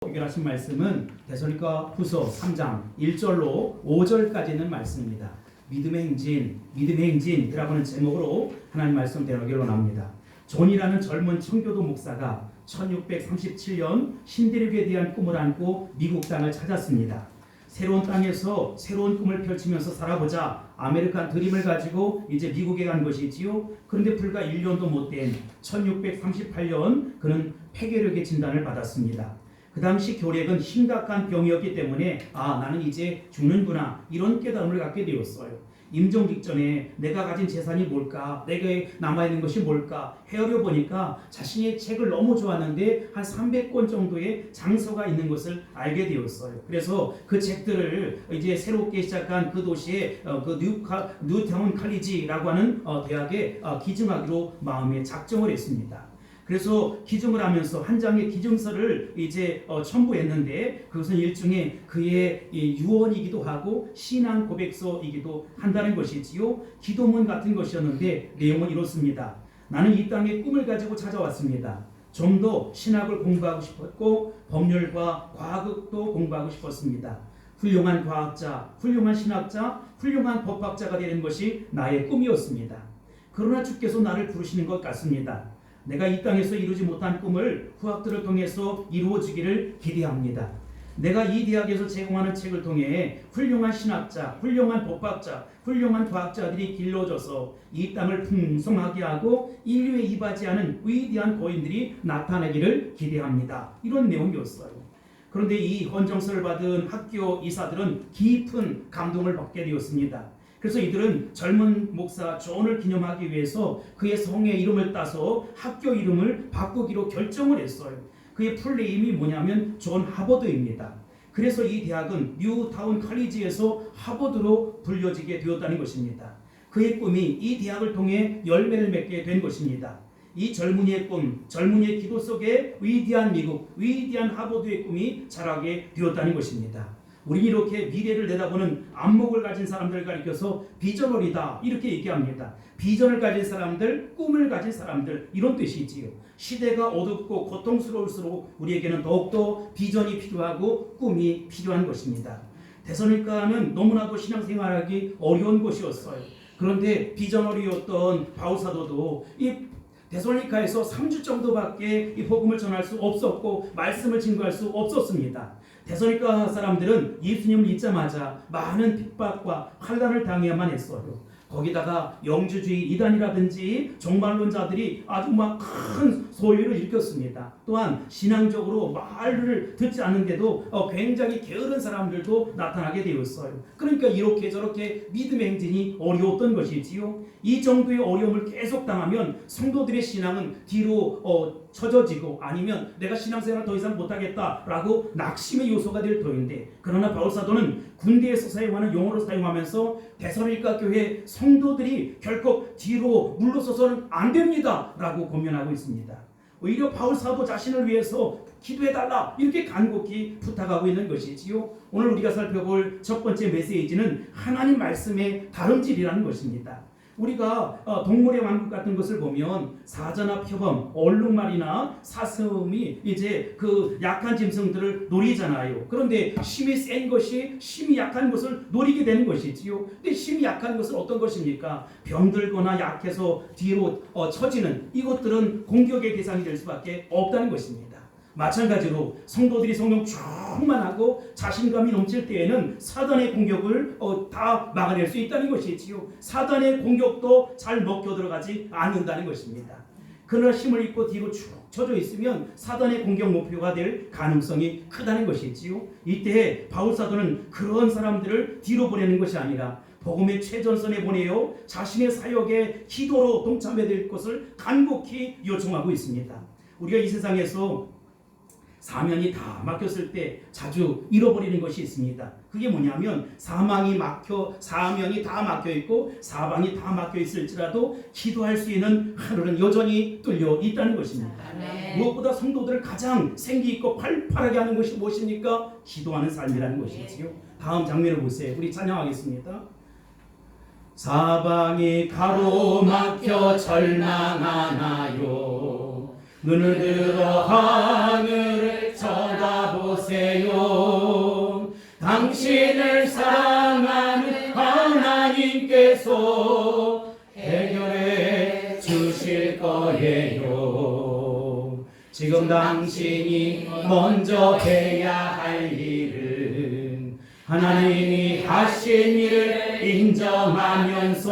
해결하신 말씀은 데살로니가 후서 3장 1절로 5절까지 있는 말씀입니다. 믿음의 행진이라고 하는 제목으로 하나님 말씀 대하기를 원합니다. 존이라는 젊은 청교도 목사가 1637년 신대륙에 대한 꿈을 안고 미국 땅을 찾았습니다. 새로운 땅에서 새로운 꿈을 펼치면서 살아보자 아메리칸 드림을 가지고 이제 미국에 간 것이지요. 그런데 불과 1년도 못된 1638년 그는 폐결핵의 진단을 받았습니다. 그 당시 결핵은 심각한 병이었기 때문에 나는 이제 죽는구나 이런 깨달음을 갖게 되었어요. 임종 직전에 내가 가진 재산이 뭘까, 내게 남아있는 것이 뭘까 헤아려 보니까 자신의 책을 너무 좋아하는데 한 300권 정도의 장서가 있는 것을 알게 되었어요. 그래서 그 책들을 이제 새롭게 시작한 그 도시의 그 뉴타운 칼리지라고 하는 대학에 기증하기로 마음에 작정을 했습니다. 그래서 기증을 하면서 한 장의 기증서를 이제 첨부했는데 그것은 일종의 그의 유언이기도 하고 신앙 고백서이기도 한다는 것이지요. 기도문 같은 것이었는데 내용은 이렇습니다. 나는 이 땅에 꿈을 가지고 찾아왔습니다. 좀 더 신학을 공부하고 싶었고 법률과 과학도 공부하고 싶었습니다. 훌륭한 과학자, 훌륭한 신학자, 훌륭한 법학자가 되는 것이 나의 꿈이었습니다. 그러나 주께서 나를 부르시는 것 같습니다. 내가 이 땅에서 이루지 못한 꿈을 후학들을 통해서 이루어지기를 기대합니다. 내가 이 대학에서 제공하는 책을 통해 훌륭한 신학자, 훌륭한 법학자, 훌륭한 과학자들이 길러져서 이 땅을 풍성하게 하고 인류에 이바지하는 위대한 거인들이 나타나기를 기대합니다. 이런 내용이었어요. 그런데 이 헌정서를 받은 학교 이사들은 깊은 감동을 받게 되었습니다. 그래서 이들은 젊은 목사 존을 기념하기 위해서 그의 성의 이름을 따서 학교 이름을 바꾸기로 결정을 했어요. 그의 풀네임이 뭐냐면 존 하버드입니다. 그래서 이 대학은 뉴타운 칼리지에서 하버드로 불려지게 되었다는 것입니다. 그의 꿈이 이 대학을 통해 열매를 맺게 된 것입니다. 이 젊은이의 꿈, 젊은이의 기도 속에 위대한 미국, 위대한 하버드의 꿈이 자라게 되었다는 것입니다. 우리 이렇게 미래를 내다보는 안목을 가진 사람들을 가리켜서 비전어리다 이렇게 얘기합니다. 비전을 가진 사람들, 꿈을 가진 사람들 이런 뜻이지요. 시대가 어둡고 고통스러울수록 우리에게는 더욱더 비전이 필요하고 꿈이 필요한 것입니다. 데살로니가는 너무나도 신앙생활하기 어려운 곳이었어요. 그런데 비전어리였던 바울사도도 이 데살로니가에서 3주 정도밖에 이 복음을 전할 수 없었고 말씀을 증거할 수 없었습니다. 데살로니가 사람들은 예수님을 믿자마자 많은 핍박과 환난을 당해야만 했어요. 거기다가 영주주의 이단이라든지 종말론자들이 아주 막 큰 소유를 일으켰습니다. 또한 신앙적으로 말을 듣지 않는데도 굉장히 게으른 사람들도 나타나게 되었어요. 그러니까 이렇게 저렇게 믿음의 행진이 어려웠던 것이지요. 이 정도의 어려움을 계속 당하면 성도들의 신앙은 뒤로 처져지고 아니면 내가 신앙생활을 더 이상 못하겠다라고 낙심의 요소가 될 터인데, 그러나 바울사도는 군대에서 사용하는 용어를 사용하면서 데살로니가 교회 성도들이 결코 뒤로 물러서서는 안 됩니다 라고 권면하고 있습니다. 오히려 바울사도 자신을 위해서 기도해달라 이렇게 간곡히 부탁하고 있는 것이지요. 오늘 우리가 살펴볼 첫 번째 메시지는 하나님 말씀의 다름질이라는 것입니다. 우리가 동물의 왕국 같은 것을 보면 사자나 표범, 얼룩말이나 사슴이 이제 그 약한 짐승들을 노리잖아요. 그런데 힘이 센 것이 힘이 약한 것을 노리게 되는 것이지요. 근데 힘이 약한 것은 어떤 것입니까? 병들거나 약해서 뒤로 처지는 이것들은 공격의 대상이 될 수밖에 없다는 것입니다. 마찬가지로 성도들이 성령 충만하고 자신감이 넘칠 때에는 사단의 공격을 다 막아낼 수 있다는 것이지요. 사단의 공격도 잘 먹혀 들어가지 않는다는 것입니다. 그러나 힘을 잃고 뒤로 쭉 쳐져 있으면 사단의 공격 목표가 될 가능성이 크다는 것이지요. 이때 바울사도는 그런 사람들을 뒤로 보내는 것이 아니라 복음의 최전선에 보내어 자신의 사역에 기도로 동참해야 될 것을 간곡히 요청하고 있습니다. 우리가 이 세상에서 사명이 다 막혔을 때 자주 잃어버리는 것이 있습니다. 그게 뭐냐면 사명이 다 막혀 있고 사방이 다 막혀 있을지라도 기도할 수 있는 하루는 여전히 뚫려 있다는 것입니다. 무엇보다 성도들을 가장 생기 있고 활발하게 하는 것이 무엇입니까? 기도하는 삶이라는 것이지요. 다음 장면을 보세요. 우리 찬양하겠습니다. 사방이 가로막혀 절망하나요? 눈을 들어 하늘을 쳐다보 찾아보세요. 당신을 사랑하는 하나님께서 해결해 주실 거예요. 지금 당신이 먼저 해야 할 일은 하나님이 하신 일을 인정하면서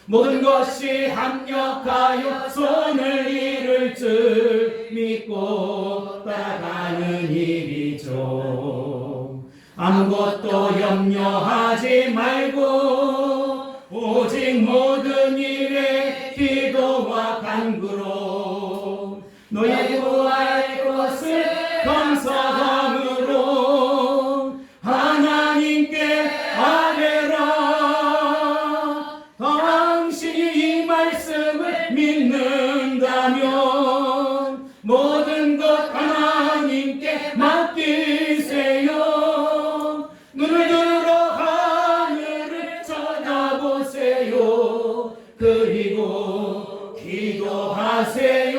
모든 것이 합력하여 손을 이룰 줄 믿고 따라가는 일이죠. 아무것도 염려하지 말고 오직 모든 일에 기도와 간구로 너희 구할 것을 감사함으로 하나님께 아뢰라. 당신이 이 말씀을 믿는다면 모든 것 하나님께 맡기세요. 눈을 들어 하늘을 쳐다보세요. 그리고 기도하세요.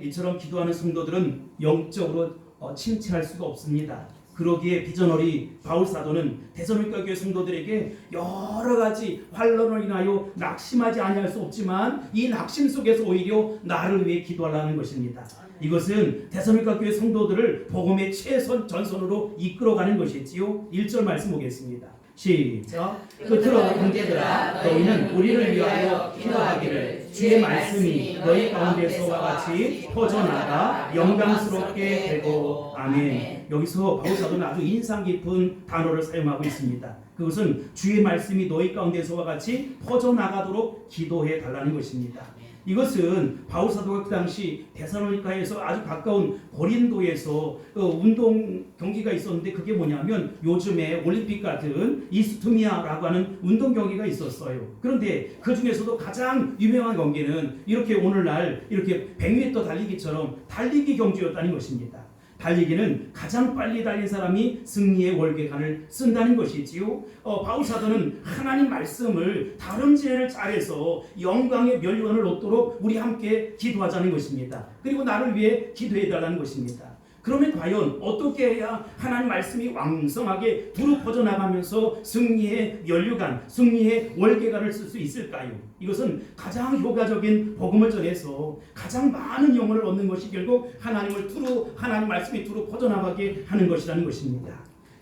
이처럼 기도하는 성도들은 영적으로 침체할 수가 없습니다. 그러기에 비전어리 바울 사도는 데살로니가 교회 성도들에게 여러 가지 환난을 인하여 낙심하지 아니할 수 없지만 이 낙심 속에서 오히려 나를 위해 기도하라는 것입니다. 이것은 데살로니가 교회 성도들을 복음의 최선 전선으로 이끌어가는 것이지요. 1절 말씀 보겠습니다. 시작. 끝으로 형제들아 너희는 우리를 위하여 기도하기를 주의 말씀이 너희 가운데서와 같이 퍼져나가 영광스럽게 되고. 아멘. 여기서 바울 사도는 아주 인상 깊은 단어를 사용하고 있습니다. 그것은 주의 말씀이 너희 가운데서와 같이 퍼져나가도록 기도해 달라는 것입니다. 이것은 바울 사도가 그 당시 데살로니가에서 아주 가까운 고린도에서 운동 경기가 있었는데 그게 뭐냐면 요즘에 올림픽 같은 이스투미아라고 하는 운동 경기가 있었어요. 그런데 그 중에서도 가장 유명한 경기는 이렇게 오늘날 이렇게 100m 달리기처럼 달리기 경주였다는 것입니다. 달리기는 가장 빨리 달린 사람이 승리의 월계관을 쓴다는 것이지요. 바울 사도는 하나님 말씀을 다름질을 잘해서 영광의 면류관을 얻도록 우리 함께 기도하자는 것입니다. 그리고 나를 위해 기도해 달라는 것입니다. 그러면 과연 어떻게 해야 하나님 말씀이 왕성하게 두루 퍼져나가면서 승리의 면류관, 승리의 월계관을 쓸 수 있을까요? 이것은 가장 효과적인 복음을 전해서 가장 많은 영혼을 얻는 것이 결국 하나님 말씀이 두루 퍼져나가게 하는 것이라는 것입니다.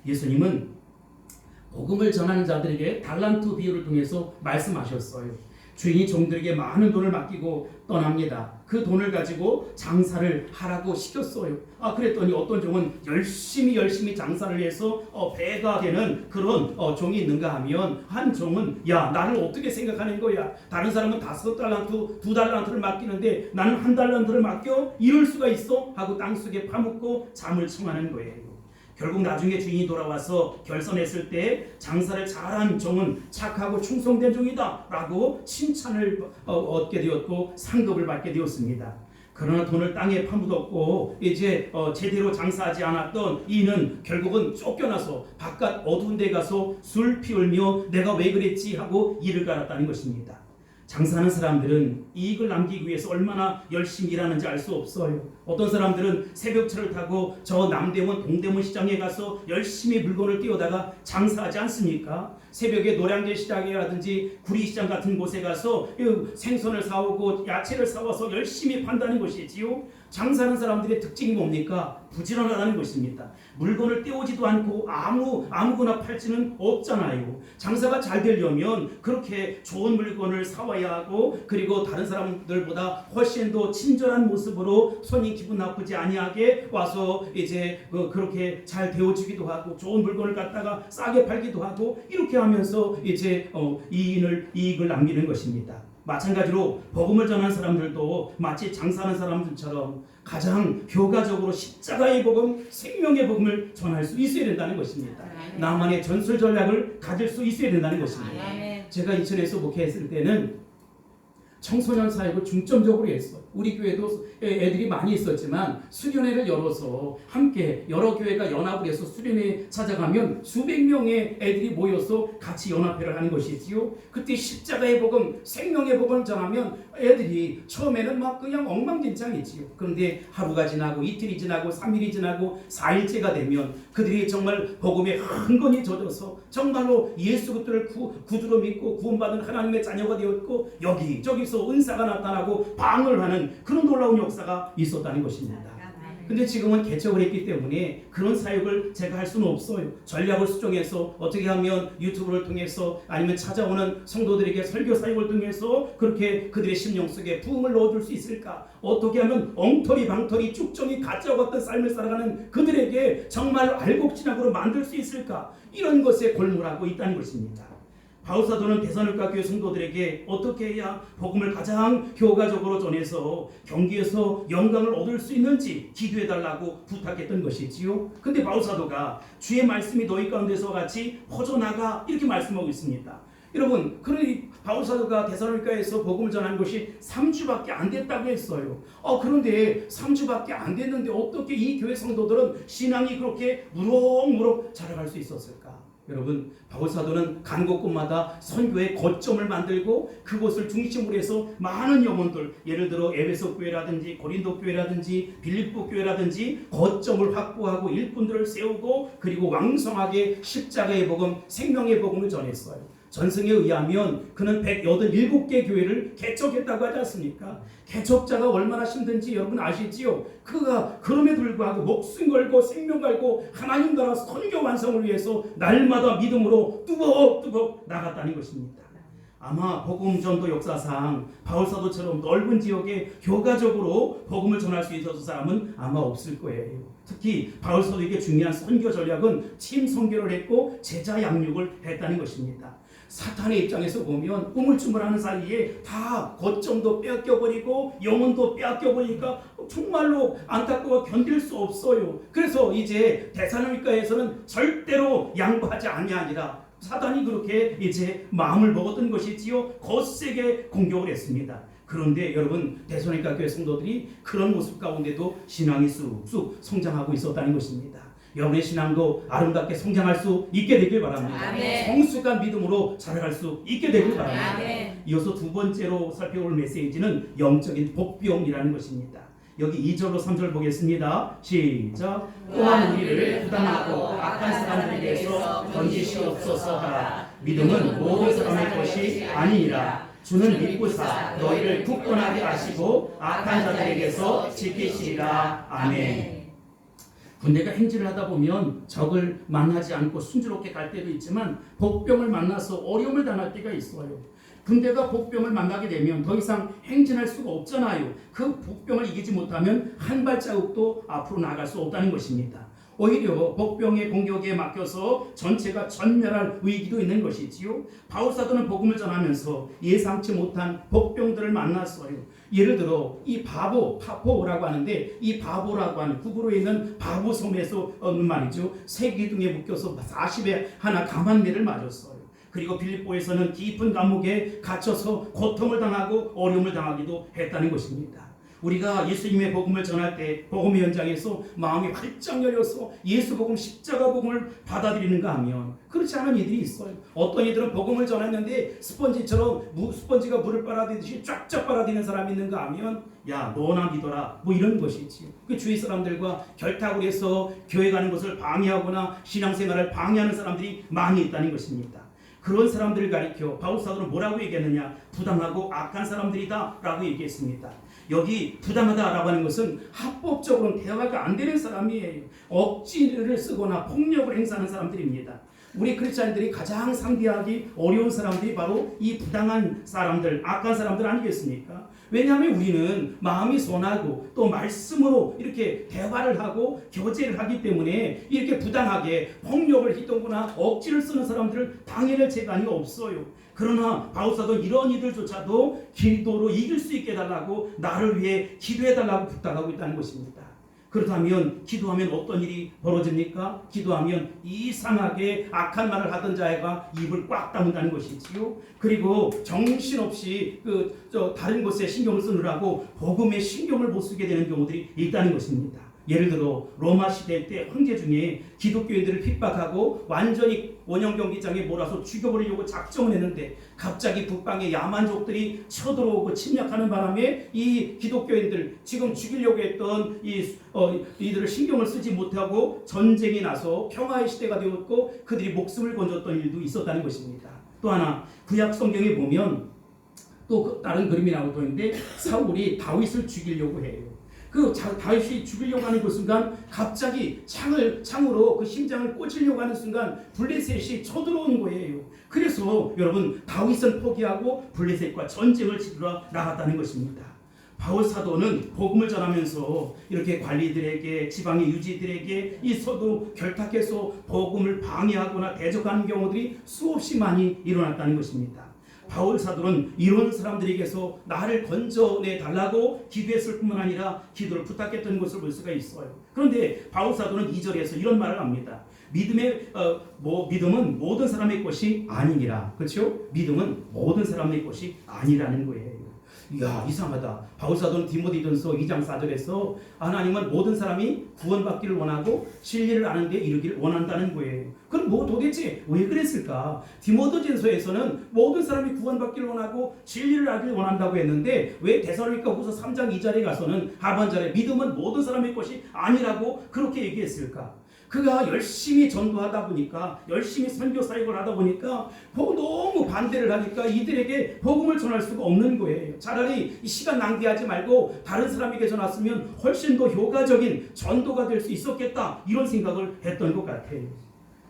예수님은 복음을 전하는 자들에게 달란트 비유를 통해서 말씀하셨어요. 주인이 종들에게 많은 돈을 맡기고 떠납니다. 그 돈을 가지고 장사를 하라고 시켰어요. 그랬더니 어떤 종은 열심히 장사를 해서 배가 되는 그런 종이 있는가 하면 한 종은 야 나를 어떻게 생각하는 거야. 다른 사람은 5달란트 2달란트를 맡기는데 나는 1달란트를 맡겨? 이럴 수가 있어? 하고 땅속에 파묻고 잠을 청하는 거예요. 결국 나중에 주인이 돌아와서 결선했을 때 장사를 잘한 종은 착하고 충성된 종이다 라고 칭찬을 얻게 되었고 상급을 받게 되었습니다. 그러나 돈을 땅에 파묻었고 이제 제대로 장사하지 않았던 이는 결국은 쫓겨나서 바깥 어두운 데 가서 술 피울며 내가 왜 그랬지 하고 이를 갈았다는 것입니다. 장사하는 사람들은 이익을 남기기 위해서 얼마나 열심히 일하는지 알 수 없어요. 어떤 사람들은 새벽차를 타고 저 남대문 동대문 시장에 가서 열심히 물건을 띄우다가 장사하지 않습니까? 새벽에 노량진 시장이라든지 구리시장 같은 곳에 가서 생선을 사오고 야채를 사와서 열심히 판다는 것이지요. 장사하는 사람들의 특징이 뭡니까? 부지런하다는 것입니다. 물건을 떼오지도 않고 아무거나 팔지는 없잖아요. 장사가 잘 되려면 그렇게 좋은 물건을 사와야 하고 그리고 다른 사람들보다 훨씬 더 친절한 모습으로 손이 기분 나쁘지 아니하게 와서 이제 그렇게 잘 데워주기도 하고 좋은 물건을 갖다가 싸게 팔기도 하고 이렇게 하면서 이제 이익을 남기는 것입니다. 마찬가지로 복음을 전하는 사람들도 마치 장사하는 사람들처럼 가장 효과적으로 십자가의 복음, 생명의 복음을 전할 수 있어야 된다는 것입니다. 나만의 전술 전략을 가질 수 있어야 된다는 것입니다. 제가 인천에서 목회했을 때는 청소년 사역을 중점적으로 했어요. 우리 교회도 애들이 많이 있었지만 수련회를 열어서 함께 여러 교회가 연합을 해서 수련회 찾아가면 수백 명의 애들이 모여서 같이 연합회를 하는 것이지요. 그때 십자가의 복음, 생명의 복음을 전하면 애들이 처음에는 막 그냥 엉망진창이지요. 그런데 하루가 지나고 이틀이 지나고 3일이 지나고 4일째가 되면 그들이 정말 복음에 흥건히 젖어서 정말로 예수 그리스도를 구주로 믿고 구원받은 하나님의 자녀가 되었고 여기저기서 은사가 나타나고 방을 하는 그런 놀라운 역사가 있었다는 것입니다. 근데 지금은 개척을 했기 때문에 그런 사역을 제가 할 수는 없어요. 전략을 수정해서 어떻게 하면 유튜브를 통해서 아니면 찾아오는 성도들에게 설교 사역을 통해서 그렇게 그들의 심령 속에 부흥을 넣어줄 수 있을까? 어떻게 하면 엉터리 방터리 쭉정이 가짜 같은 삶을 살아가는 그들에게 정말 알곡지락으로 만들 수 있을까? 이런 것에 골몰하고 있다는 것입니다. 바울사도는 데살로니가 교회 성도들에게 어떻게 해야 복음을 가장 효과적으로 전해서 경기에서 영광을 얻을 수 있는지 기도해달라고 부탁했던 것이지요. 근데 바울사도가 주의 말씀이 너희 가운데서 같이 퍼져나가 이렇게 말씀하고 있습니다. 여러분, 그러니 바울사도가 데살로니가에서 복음을 전한 것이 3주밖에 안 됐다고 했어요. 그런데 3주밖에 안 됐는데 어떻게 이 교회 성도들은 신앙이 그렇게 무럭무럭 자라갈 수 있었을까? 여러분, 바울사도는 간 곳곳마다 선교의 거점을 만들고 그곳을 중심으로 해서 많은 영혼들, 예를 들어 에베소 교회라든지 고린도 교회라든지 빌립보 교회라든지 거점을 확보하고 일꾼들을 세우고 그리고 왕성하게 십자가의 복음, 생명의 복음을 전했어요. 전승에 의하면 그는 187개 교회를 개척했다고 하지 않습니까? 개척자가 얼마나 힘든지 여러분 아시지요? 그가 그럼에도 불구하고 목숨 걸고 생명 걸고 하나님 나라 선교 완성을 위해서 날마다 믿음으로 뚜벅뚜벅 나갔다는 것입니다. 아마 복음 전도 역사상 바울사도처럼 넓은 지역에 효과적으로 복음을 전할 수 있었던 사람은 아마 없을 거예요. 특히 바울사도에게 중요한 선교 전략은 팀 선교를 했고 제자 양육을 했다는 것입니다. 사탄의 입장에서 보면 우물쭈물하는 사이에 다 거점도 빼앗겨버리고 영혼도 빼앗겨버리니까 정말로 안타까워 견딜 수 없어요. 그래서 이제 데살로니가에서는 절대로 양보하지 아니하니라. 사단이 그렇게 이제 마음을 먹었던 것이지요. 거세게 공격을 했습니다. 그런데 여러분, 데살로니가 교회 성도들이 그런 모습 가운데도 신앙이 쑥쑥 성장하고 있었다는 것입니다. 여러분의 신앙도 아름답게 성장할 수 있게 되길 바랍니다. 아멘. 성숙한 믿음으로 자라갈 수 있게 되길 바랍니다. 아멘. 이어서 두 번째로 살펴볼 메시지는 영적인 복병이라는 것입니다. 여기 2절로 3절 보겠습니다. 시작. 또한 우리를 부당하고 악한 사람들에게서 건지시옵소서 하라. 믿음은 모든 사람의 것이 아니니라. 주는 믿고사 너희를 굳건하게 하시고 악한 자들에게서 지키시리라. 아멘. 군대가 행진을 하다 보면 적을 만나지 않고 순조롭게 갈 때도 있지만 복병을 만나서 어려움을 당할 때가 있어요. 군대가 복병을 만나게 되면 더 이상 행진할 수가 없잖아요. 그 복병을 이기지 못하면 한 발자국도 앞으로 나갈 수 없다는 것입니다. 오히려 복병의 공격에 맡겨서 전체가 전멸할 위기도 있는 것이지요. 바울사도는 복음을 전하면서 예상치 못한 복병들을 만났어요. 예를 들어 이 파포라고 하는데 이 바보라고 하는 북으로 있는 바보 섬에서 얻는 말이죠. 새 기둥에 묶여서 40에 하나 감한매를 맞았어요. 그리고 빌립보에서는 깊은 감옥에 갇혀서 고통을 당하고 어려움을 당하기도 했다는 것입니다. 우리가 예수님의 복음을 전할 때 복음의 현장에서 마음이 활짝 열려서 예수 복음 십자가 복음을 받아들이는가 하면 그렇지 않은 이들이 있어요. 어떤 이들은 복음을 전했는데 스펀지가 물을 빨아들이듯이 쫙쫙 빨아들이는 사람이 있는가 하면 야 너나 믿어라 뭐 이런 것이지. 그 주위 사람들과 결탁을 해서 교회 가는 것을 방해하거나 신앙생활을 방해하는 사람들이 많이 있다는 것입니다. 그런 사람들을 가리켜 바울사도는 뭐라고 얘기했느냐? 부당하고 악한 사람들이다 라고 얘기했습니다. 여기 부당하다라고 하는 것은 합법적으로는 대화가 안 되는 사람이에요. 억지를 쓰거나 폭력을 행사하는 사람들입니다. 우리 크리스찬들이 가장 상대하기 어려운 사람들이 바로 이 부당한 사람들, 악한 사람들 아니겠습니까? 왜냐하면 우리는 마음이 선하고 또 말씀으로 이렇게 대화를 하고 교제를 하기 때문에 이렇게 부당하게 폭력을 휘두르거나 억지를 쓰는 사람들을 당해낼 재간이 없어요. 그러나 바울사도 이런 이들조차도 기도로 이길 수 있게 해달라고 나를 위해 기도해달라고 부탁하고 있다는 것입니다. 그렇다면 기도하면 어떤 일이 벌어집니까? 기도하면 이상하게 악한 말을 하던 자가 입을 꽉 다문다는 것이지요. 그리고 정신없이 다른 곳에 신경을 쓰느라고 복음에 신경을 못 쓰게 되는 경우들이 있다는 것입니다. 예를 들어 로마 시대 때 황제 중에 기독교인들을 핍박하고 완전히 원형 경기장에 몰아서 죽여버리려고 작정을 했는데 갑자기 북방의 야만족들이 쳐들어오고 침략하는 바람에 이 기독교인들 지금 죽이려고 했던 이들을 신경을 쓰지 못하고 전쟁이 나서 평화의 시대가 되었고 그들이 목숨을 건졌던 일도 있었다는 것입니다. 또 하나 구약 성경에 보면 또 다른 그림이 나오고 있는데 사울이 다윗을 죽이려고 해요. 다윗이 죽이려고 하는 그 순간 갑자기 창으로 그 심장을 꽂으려고 하는 순간 블레셋이 쳐들어온 거예요. 그래서 여러분 다윗은 포기하고 블레셋과 전쟁을 치르러 나갔다는 것입니다. 바울 사도는 복음을 전하면서 이렇게 관리들에게 지방의 유지들에게 이 서도 결탁해서 복음을 방해하거나 대적하는 경우들이 수없이 많이 일어났다는 것입니다. 바울 사도는 이런 사람들에게서 나를 건져내 달라고 기도했을 뿐만 아니라 기도를 부탁했던 것을 볼 수가 있어요. 그런데 바울 사도는 2절에서 이런 말을 합니다. 믿음은 모든 사람의 것이 아니니라. 그렇죠? 믿음은 모든 사람의 것이 아니라는 거예요. 이야, 이상하다. 바울 사도는 디모데전서 2장 4절에서 하나님은 모든 사람이 구원받기를 원하고 진리를 아는 데 이르기를 원한다는 거예요. 그럼 도대체 왜 그랬을까? 디모데전서에서는 모든 사람이 구원받기를 원하고 진리를 알기를 원한다고 했는데 왜 데살로니가후서 3장 2절에 가서는 하반절에 믿음은 모든 사람의 것이 아니라고 그렇게 얘기했을까? 그가 열심히 전도하다 보니까 열심히 선교 사역을 하다 보니까 너무 반대를 하니까 이들에게 복음을 전할 수가 없는 거예요. 차라리 이 시간 낭비하지 말고 다른 사람에게 전했으면 훨씬 더 효과적인 전도가 될 수 있었겠다 이런 생각을 했던 것 같아요.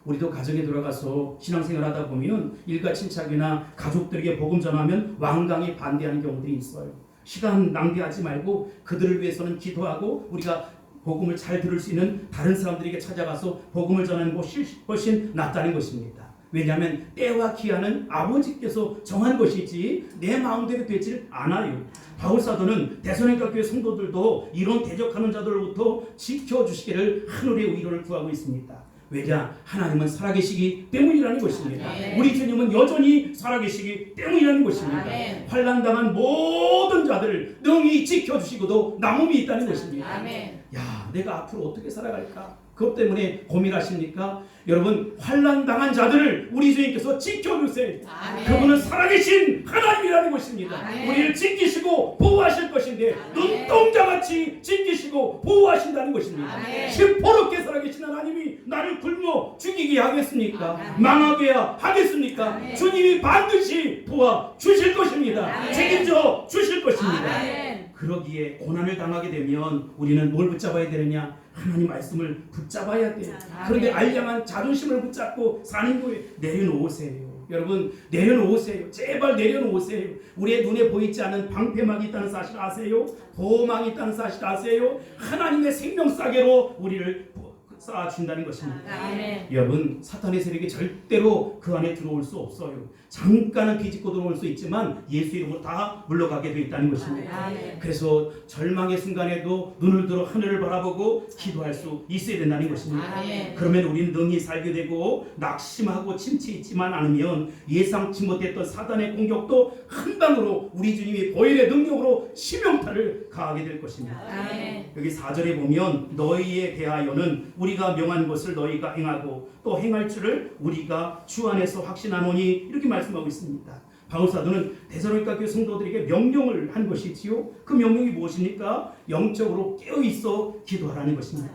우리도 가정에 들어가서 신앙생활 하다 보면 일가 친척이나 가족들에게 복음 전하면 완강히 반대하는 경우들이 있어요. 시간 낭비하지 말고 그들을 위해서는 기도하고 우리가 복음을 잘 들을 수 있는 다른 사람들에게 찾아가서 복음을 전하는 것이 훨씬 낫다는 것입니다. 왜냐하면 때와 기한은 아버지께서 정한 것이지 내 마음대로 되질 않아요. 바울 사도는 데살로니가 교회 성도들도 이런 대적하는 자들로부터 지켜주시기를 하늘의 위로를 구하고 있습니다. 왜냐? 하나님은 살아계시기 때문이라는 것입니다. 아멘. 우리 주님은 여전히 살아계시기 때문이라는 것입니다. 아멘. 환난당한 모든 자들을 능히 지켜주시고도 남음이 있다는 것입니다. 아멘. 야, 내가 앞으로 어떻게 살아갈까? 그것 때문에 고민하십니까? 여러분, 환난당한 자들을 우리 주님께서 지켜주세요. 아멘. 그분은 살아계신 하나님이라는 것입니다. 아멘. 우리를 지키시고 보호하실 것인데 눈동자같이 지키시고 보호하신다는 것입니다. 아멘. 시퍼렇게 살아계신 하나님이 나를 굶어 죽이게 하겠습니까? 아멘. 망하게 하겠습니까? 아멘. 주님이 반드시 도와주실 것입니다. 아멘. 책임져 주실 것입니다. 아멘. 그러기에 고난을 당하게 되면 우리는 뭘 붙잡아야 되느냐? 하나님 말씀을 붙잡아야 돼요. 그런데 알량한 자존심을 붙잡고 사는 거예요. 내려놓으세요. 여러분, 내려놓으세요. 제발 내려놓으세요. 우리의 눈에 보이지 않는 방패막이 있다는 사실 아세요? 보호막이 있다는 사실 아세요? 하나님의 생명싸개로 우리를 쌓아준다는 것입니다. 아멘. 여러분, 사탄의 세력이 절대로 그 안에 들어올 수 없어요. 잠깐은 비집고 들어올 수 있지만 예수 이름으로 다 물러가게 되어 있다는 것입니다. 아멘. 그래서 절망의 순간에도 눈을 들어 하늘을 바라보고 기도할 수 있어야 된다는 것입니다. 아멘. 그러면 우리는 능히 살게 되고 낙심하고 침체있지만 않으면 예상치 못했던 사단의 공격도 한 방으로 우리 주님이 보혈의 능력으로 심형타를 가하게 될 것입니다. 아멘. 여기 4절에 보면 너희에 대하여는 우리가 명한 것을 너희가 행하고 또 행할 줄을 우리가 주 안에서 확신하노니 이렇게 말씀하고 있습니다. 바울 사도는 데살로니가 교회 성도들에게 명령을 한 것이지요. 그 명령이 무엇입니까? 영적으로 깨어있어 기도하라는 것입니다.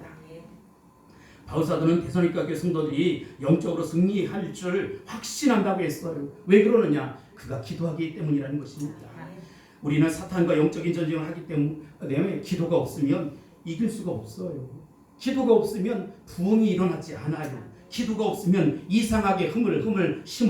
바울 사도는 데살로니가 교회 성도들이 영적으로 승리할 줄 확신한다고 했어요. 왜 그러느냐? 그가 기도하기 때문이라는 것입니다. 우리는 사탄과 영적인 전쟁을 하기 때문에 기도가 없으면 이길 수가 없어요. 기도가 없으면 부흥이 일어나지 않아요. 기도가 없으면 이상하게 힘을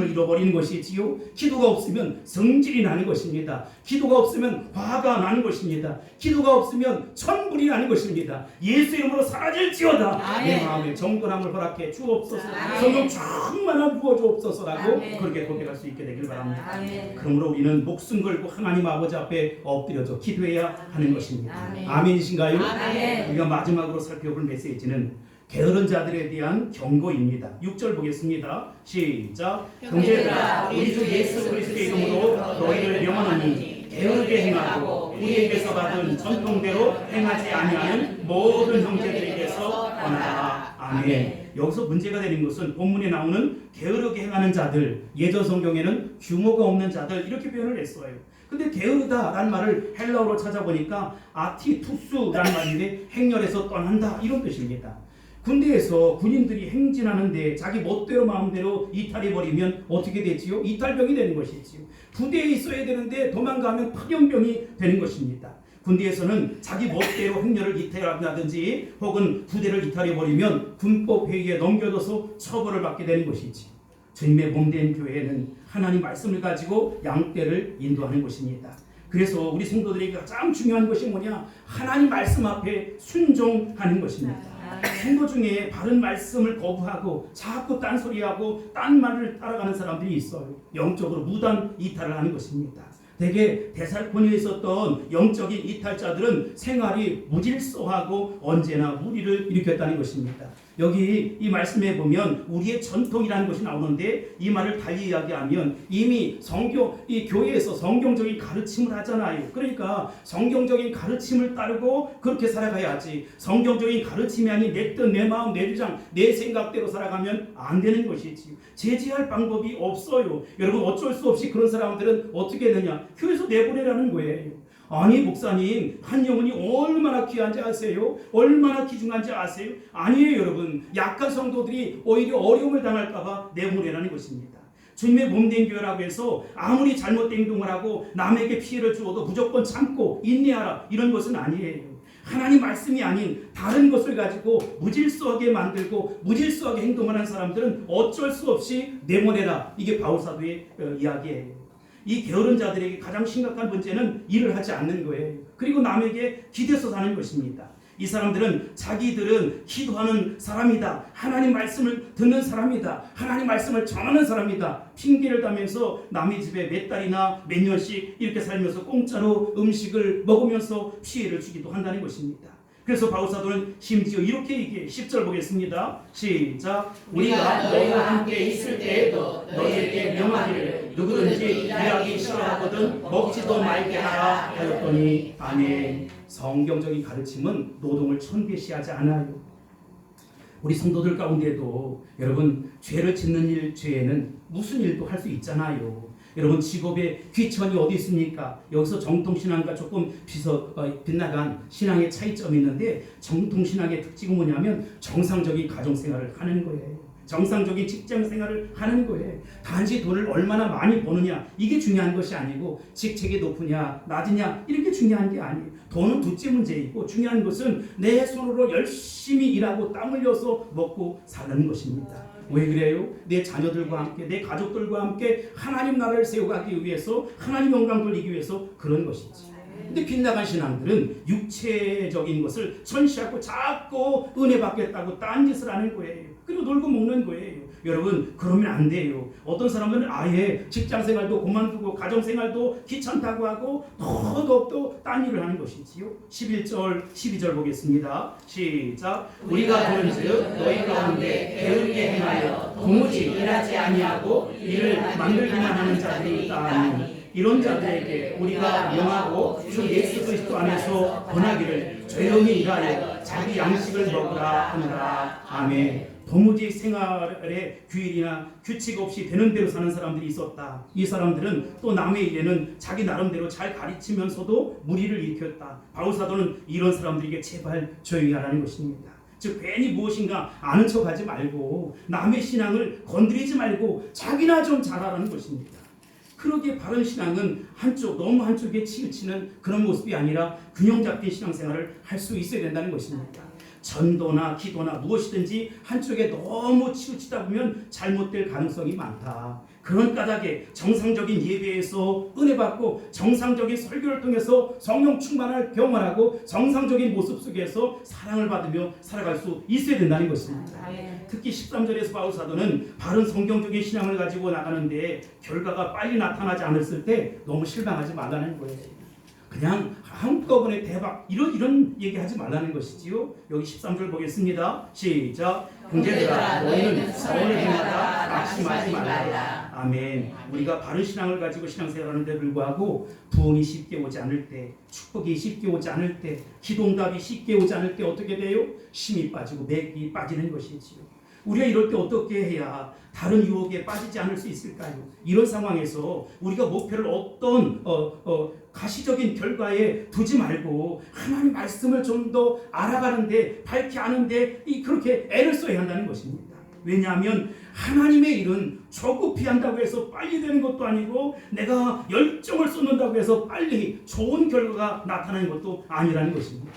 잃어버리는 것이지요. 기도가 없으면 성질이 나는 것입니다. 기도가 없으면 화가 나는 것입니다. 기도가 없으면 천불이 나는 것입니다. 예수 이름으로 사라질지어다. 내 마음에 정결함을 허락해 주옵소서. 성령 충만함 부어 주옵소서라고 그렇게 고백할 수 있게 되길 바랍니다. 그러므로 우리는 목숨 걸고 하나님 아버지 앞에 엎드려서 기도해야 하는 것입니다. 아멘이신가요? 우리가 마지막으로 살펴볼 메시지는 게으른 자들에 대한 경고입니다. 6절 보겠습니다. 시작. 형제들아, 우리 주 예수 그리스도의 이름으로 너희를 명하노니 게으르게 행하고 우리에게서 받은 전통대로 행하지 아니하는 모든 형제들에게서 떠나라. 아멘. 여기서 문제가 되는 것은 본문에 나오는 게으르게 행하는 자들, 예전 성경에는 규모가 없는 자들 이렇게 표현을 했어요. 근데 게으르다라는 말을 헬라어로 찾아보니까 아티투스라는 말인데 행렬에서 떠난다 이런 뜻입니다. 군대에서 군인들이 행진하는데 자기 멋대로 마음대로 이탈해버리면 어떻게 되지요? 이탈병이 되는 것이지요. 부대에 있어야 되는데 도망가면 파병병이 되는 것입니다. 군대에서는 자기 멋대로 행렬을 이탈한다든지 혹은 부대를 이탈해버리면 군법회의에 넘겨져서 처벌을 받게 되는 것이지. 주님의 몸된 교회는 하나님 말씀을 가지고 양떼를 인도하는 것입니다. 그래서 우리 성도들에게 가장 중요한 것이 뭐냐? 하나님 말씀 앞에 순종하는 것입니다. 성도 중에 바른 말씀을 거부하고 자꾸 딴소리하고 딴 말을 따라가는 사람들이 있어요. 영적으로 무단 이탈을 하는 것입니다. 대개 데살로니가에 있었던 영적인 이탈자들은 생활이 무질서하고 언제나 무리를 일으켰다는 것입니다. 여기 이 말씀에 보면 우리의 전통이라는 것이 나오는데 이 말을 달리 이야기하면 이미 이 교회에서 성경적인 가르침을 하잖아요. 그러니까 성경적인 가르침을 따르고 그렇게 살아가야지, 성경적인 가르침이 아닌 내 뜻, 내 마음, 내 주장, 내 생각대로 살아가면 안 되는 것이지. 제지할 방법이 없어요. 여러분, 어쩔 수 없이 그런 사람들은 어떻게 되냐? 교회에서 내보내라는 거예요. 아니 목사님, 한 영혼이 얼마나 귀한지 아세요? 얼마나 귀중한지 아세요? 아니에요. 여러분, 약한 성도들이 오히려 어려움을 당할까봐 내보내라는 것입니다. 주님의 몸된 교회라고 해서 아무리 잘못된 행동을 하고 남에게 피해를 주어도 무조건 참고 인내하라 이런 것은 아니에요. 하나님 말씀이 아닌 다른 것을 가지고 무질서하게 만들고 무질서하게 행동하는 사람들은 어쩔 수 없이 내보내라. 이게 바울사도의 이야기예요. 이 게으른 자들에게 가장 심각한 문제는 일을 하지 않는 거예요. 그리고 남에게 기대서 사는 것입니다. 이 사람들은 자기들은 기도하는 사람이다, 하나님 말씀을 듣는 사람이다, 하나님 말씀을 전하는 사람이다 핑계를 대면서 남의 집에 몇 달이나 몇 년씩 이렇게 살면서 공짜로 음식을 먹으면서 피해를 주기도 한다는 것입니다. 그래서 바울사도는 심지어 이렇게 얘기해. 10절 보겠습니다. 시작. 우리가 너희와 함께 있을 때에도 너희에게 명하기를 누구든지 일하기 싫어하거든 먹지도 말게 하라 하였더니. 아멘. 성경적인 가르침은 노동을 천배시하지 않아요. 우리 성도들 가운데도 여러분, 죄를 짓는 죄에는 무슨 일도 할 수 있잖아요. 여러분, 직업에 귀천이 어디 있습니까? 여기서 정통신앙과 조금 빗나간 신앙의 차이점이 있는데, 정통신앙의 특징은 뭐냐면 정상적인 가정생활을 하는 거예요. 정상적인 직장생활을 하는 거예요. 단지 돈을 얼마나 많이 버느냐 이게 중요한 것이 아니고, 직책이 높으냐 낮으냐 이런 게 중요한 게 아니에요. 돈은 둘째 문제이고, 중요한 것은 내 손으로 열심히 일하고 땀 흘려서 먹고 사는 것입니다. 왜 그래요? 내 자녀들과 함께, 내 가족들과 함께 하나님 나라를 세워가기 위해서, 하나님 영광 돌리기 위해서 그런 것이지. 근데 빗나간 신앙들은 육체적인 것을 전시하고 자꾸 은혜 받겠다고 딴짓을 하는 거예요. 그리고 놀고 먹는 거예요. 여러분, 그러면 안 돼요. 어떤 사람들은 아예 직장생활도 그만두고 가정생활도 귀찮다고 하고 더더욱더 딴 일을 하는 것이지요. 11절 12절 보겠습니다. 시작. 우리가 그런즉 너희 가운데 게으르게 행하여 도무지 일하지 아니하고 일을 만들기만 하는 자들이 있다니, 이런 자들에게 우리가 명하고 주 예수 그리스도 안에서 권하기를 조용히 일하여 자기 양식을 먹으라 하느라. 아멘. 도무지 생활에 규율이나 규칙 없이 되는 대로 사는 사람들이 있었다. 이 사람들은 또 남의 일에는 자기 나름대로 잘 가르치면서도 무리를 일으켰다. 바울사도는 이런 사람들에게 제발 조용히 하라는 것입니다. 즉, 괜히 무엇인가 아는 척하지 말고 남의 신앙을 건드리지 말고 자기나 좀 잘하라는 것입니다. 그러기에 바른 신앙은 너무 한쪽에 치우치는 그런 모습이 아니라 균형 잡힌 신앙생활을 할 수 있어야 된다는 것입니다. 전도나 기도나 무엇이든지 한쪽에 너무 치우치다 보면 잘못될 가능성이 많다. 그런 까닭에 정상적인 예배에서 은혜 받고 정상적인 설교를 통해서 성령 충만을 경험하고 정상적인 모습 속에서 사랑을 받으며 살아갈 수 있어야 된다는 것입니다. 특히 13절에서 바울 사도는 바른 성경적인 신앙을 가지고 나가는데 결과가 빨리 나타나지 않았을 때 너무 실망하지 말라는 거예요. 그냥 한꺼번에 대박 이런 얘기하지 말라는 것이지요. 여기 13절 보겠습니다. 시작. 형제들아 너희는 서원을 행하다 낙심하지 말라. 아멘. 우리가 바른 신앙을 가지고 신앙생활하는데 불구하고 부흥이 쉽게 오지 않을 때, 축복이 쉽게 오지 않을 때, 기도응답이 쉽게 오지 않을 때 어떻게 돼요? 힘이 빠지고 맥이 빠지는 것이지요. 우리가 이럴 때 어떻게 해야 다른 유혹에 빠지지 않을 수 있을까요? 이런 상황에서 우리가 목표를 어떤 가시적인 결과에 두지 말고 하나님 말씀을 좀 더 알아가는데 밝히 아는데 그렇게 애를 써야 한다는 것입니다. 왜냐하면 하나님의 일은 조급히 한다고 해서 빨리 되는 것도 아니고 내가 열정을 쏟는다고 해서 빨리 좋은 결과가 나타나는 것도 아니라는 것입니다.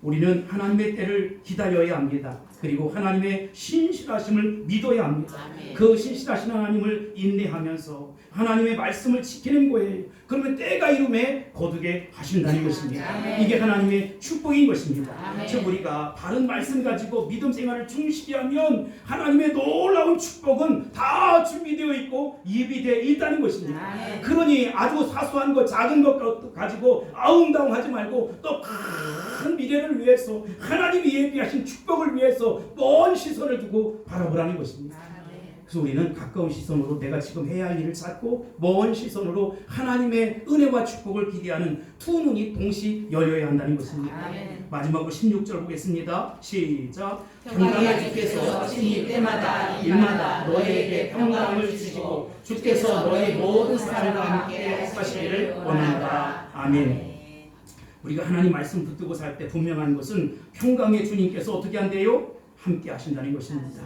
우리는 하나님의 때를 기다려야 합니다. 그리고 하나님의 신실하심을 믿어야 합니다. 아멘. 그 신실하신 하나님을 인내하면서 하나님의 말씀을 지키는 거예요. 그러면 때가 이름에 거두게 하신다는 것입니다. 아멘. 이게 하나님의 축복인 것입니다. 아멘. 즉 우리가 바른 말씀 가지고 믿음 생활을 충실히 하면 하나님의 놀라운 축복은 다 준비되어 있고 예비되어 있다는 것입니다. 아멘. 그러니 아주 사소한 것 작은 것 가지고 아웅다웅하지 말고 또 큰 미래를 위해서 하나님이 예비하신 축복을 위해서 먼 시선을 두고 바라보라는 것입니다. 그래서 우리는 가까운 시선으로 내가 지금 해야 할 일을 찾고 먼 시선으로 하나님의 은혜와 축복을 기대하는 두 눈이 동시 열려야 한다는 것입니다. 아멘. 마지막으로 16절 보겠습니다. 시작. 평강의 주께서 하시니 때마다 일마다 너희에게 평강을 주시고 주께서 너희 모든 사람과 함께 하시기를 원한다. 아멘. 우리가 하나님 말씀 붙들고 살 때 분명한 것은 평강의 주님께서 어떻게 한대요? 함께 하신다는 것입니다.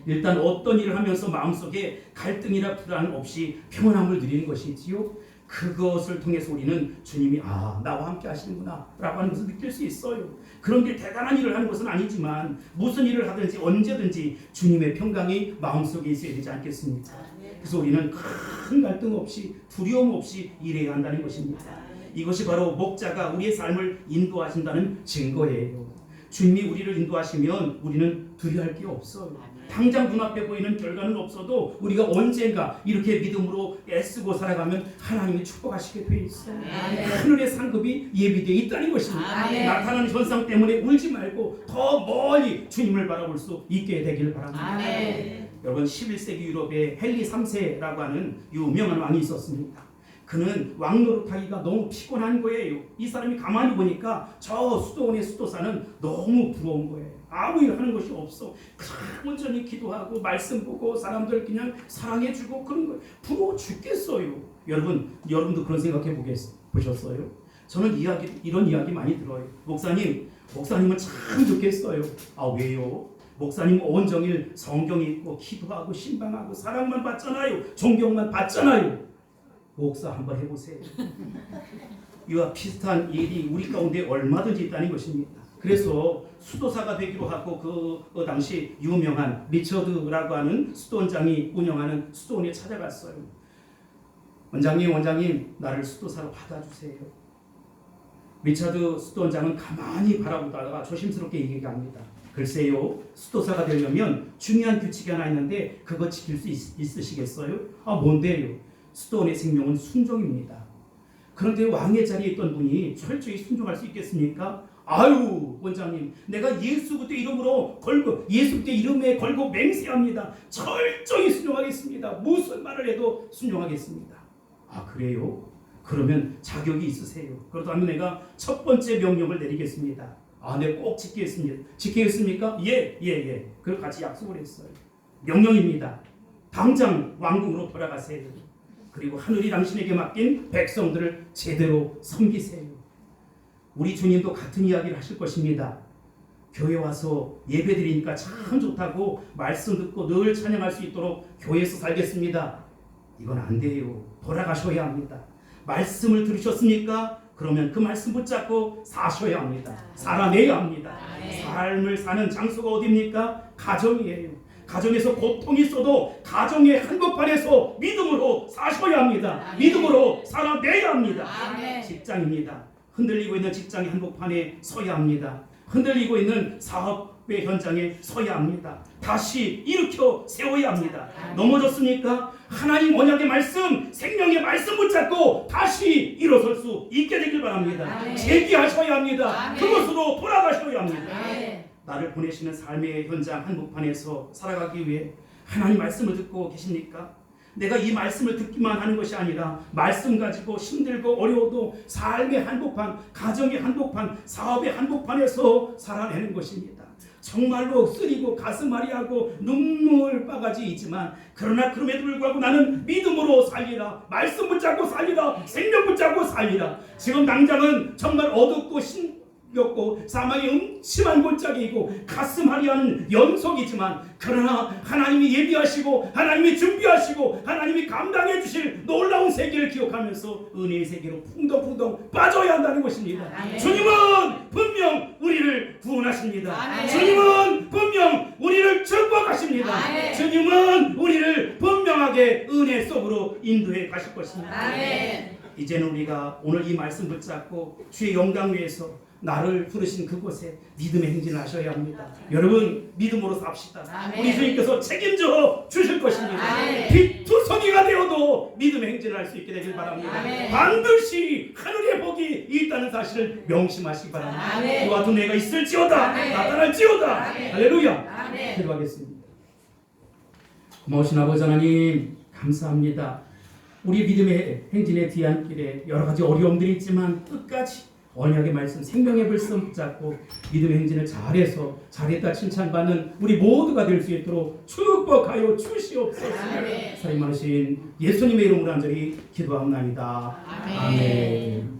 일단 어떤 일을 하면서 마음속에 갈등이나 불안 없이 평안함을 누리는 것이지요. 그것을 통해서 우리는 주님이 나와 함께 하시는구나 라고 하는 것을 느낄 수 있어요. 그런 게 대단한 일을 하는 것은 아니지만 무슨 일을 하든지 언제든지 주님의 평강이 마음속에 있어야 되지 않겠습니까? 그래서 우리는 큰 갈등 없이 두려움 없이 일해야 한다는 것입니다. 이것이 바로 목자가 우리의 삶을 인도하신다는 증거예요. 주님이 우리를 인도하시면 우리는 두려워할 게 없어요. 당장 눈앞에 보이는 결과는 없어도 우리가 언젠가 이렇게 믿음으로 애쓰고 살아가면 하나님이 축복하시게 돼 있어요. 하늘의 상급이 예비되어 있다는 것입니다. 나타나는 현상 때문에 울지 말고 더 멀리 주님을 바라볼 수 있게 되길 바랍니다. 여러분 11세기 유럽에 헨리 3세라고 하는 유명한 왕이 있었습니다. 그는 왕 노릇하기가 너무 피곤한 거예요. 이 사람이 가만히 보니까 저 수도원의 수도사는 너무 부러운 거예요. 아무 일 하는 것이 없어. 그냥 온전히 기도하고 말씀 보고 사람들 그냥 사랑해주고 그런 거 부러워 죽겠어요. 여러분도 그런 생각해 보셨어요? 저는 이런 이야기 많이 들어요. 목사님은 참 좋겠어요. 왜요? 목사님 온종일 성경 읽고 기도하고 신방하고 사랑만 받잖아요. 존경만 받잖아요. 목사 한번 해보세요. 이와 비슷한 일이 우리 가운데 얼마든지 있다는 것입니다. 그래서 수도사가 되기로 하고 그 당시 유명한 리처드라고 하는 수도원장이 운영하는 수도원에 찾아갔어요. 원장님 나를 수도사로 받아주세요. 리처드 수도원장은 가만히 바라보다가 조심스럽게 얘기합니다. 글쎄요, 수도사가 되려면 중요한 규칙이 하나 있는데 그거 지킬 수 있으시겠어요? 뭔데요? 수도원의 생명은 순종입니다. 그런데 왕의 자리에 있던 분이 철저히 순종할 수 있겠습니까? 원장님, 내가 예수 그때 이름에 걸고 맹세합니다. 철저히 순종하겠습니다. 무슨 말을 해도 순종하겠습니다. 그래요? 그러면 자격이 있으세요. 그렇다면 내가 첫 번째 명령을 내리겠습니다. 내가 꼭 지키겠습니다. 지키겠습니까? 예. 그걸 같이 약속을 했어요. 명령입니다. 당장 왕궁으로 돌아가세요. 그리고 하늘이 당신에게 맡긴 백성들을 제대로 섬기세요. 우리 주님도 같은 이야기를 하실 것입니다. 교회 와서 예배 드리니까 참 좋다고 말씀 듣고 늘 찬양할 수 있도록 교회에서 살겠습니다. 이건 안 돼요. 돌아가셔야 합니다. 말씀을 들으셨습니까? 그러면 그 말씀 붙잡고 사셔야 합니다. 살아내야 합니다. 삶을 사는 장소가 어디입니까? 가정이에요. 가정에서 고통이 있어도 가정의 한복판에서 믿음으로 사셔야 합니다. 믿음으로 살아내야 합니다. 직장입니다. 흔들리고 있는 직장의 한복판에 서야 합니다. 흔들리고 있는 사업의 현장에 서야 합니다. 다시 일으켜 세워야 합니다. 넘어졌습니까? 하나님 언약의 말씀, 생명의 말씀 붙잡고 다시 일어설 수 있게 되길 바랍니다. 재기하셔야 합니다. 그것으로 돌아가셔야 합니다. 나를 보내시는 삶의 현장 한복판에서 살아가기 위해 하나님 말씀을 듣고 계십니까? 내가 이 말씀을 듣기만 하는 것이 아니라 말씀 가지고 힘들고 어려워도 삶의 한복판, 가정의 한복판, 사업의 한복판에서 살아내는 것입니다. 정말로 쓰리고 가슴앓이하고 눈물 바가지이지만 그러나 그럼에도 불구하고 나는 믿음으로 살리라, 말씀 붙잡고 살리라, 생명 붙잡고 살리라. 지금 당장은 정말 어둡고 고 사망의 음침한 골짜기이고 가슴앓이하는 연속이지만 그러나 하나님이 예비하시고 하나님이 준비하시고 하나님이 감당해 주실 놀라운 세계를 기억하면서 은혜의 세계로 풍덩풍덩 빠져야 한다는 것입니다. 주님은 분명 우리를 구원하십니다. 주님은 분명 우리를 축복하십니다. 주님은 우리를 분명하게 은혜 속으로 인도해 가실 것입니다. 이제는 우리가 오늘 이 말씀 붙잡고 주의 영광 위에서 나를 부르신 그곳에 믿음의 행진을 하셔야 합니다. 여러분 믿음으로 삽시다. 우리 주님께서 책임져 주실 것입니다. 빛투성이가 되어도 믿음의 행진을 할 수 있게 되길 바랍니다. 반드시 하늘의 복이 있다는 사실을 명심하시기 바랍니다. 그와 두 내가 있을지어다 나타날지어다. 할렐루야. 기도하겠습니다. 고마우신 아버지 하나님 감사합니다. 우리 믿음의 행진의 뒤안길에 여러 가지 어려움들이 있지만 끝까지 언약의 말씀, 생명의 불씀 붙잡고 믿음의 행진을 잘해서 잘했다 칭찬받는 우리 모두가 될 수 있도록 축복하여 주시옵소서. 사랑하신 예수님의 이름으로 간절히 기도하옵나이다. 아멘.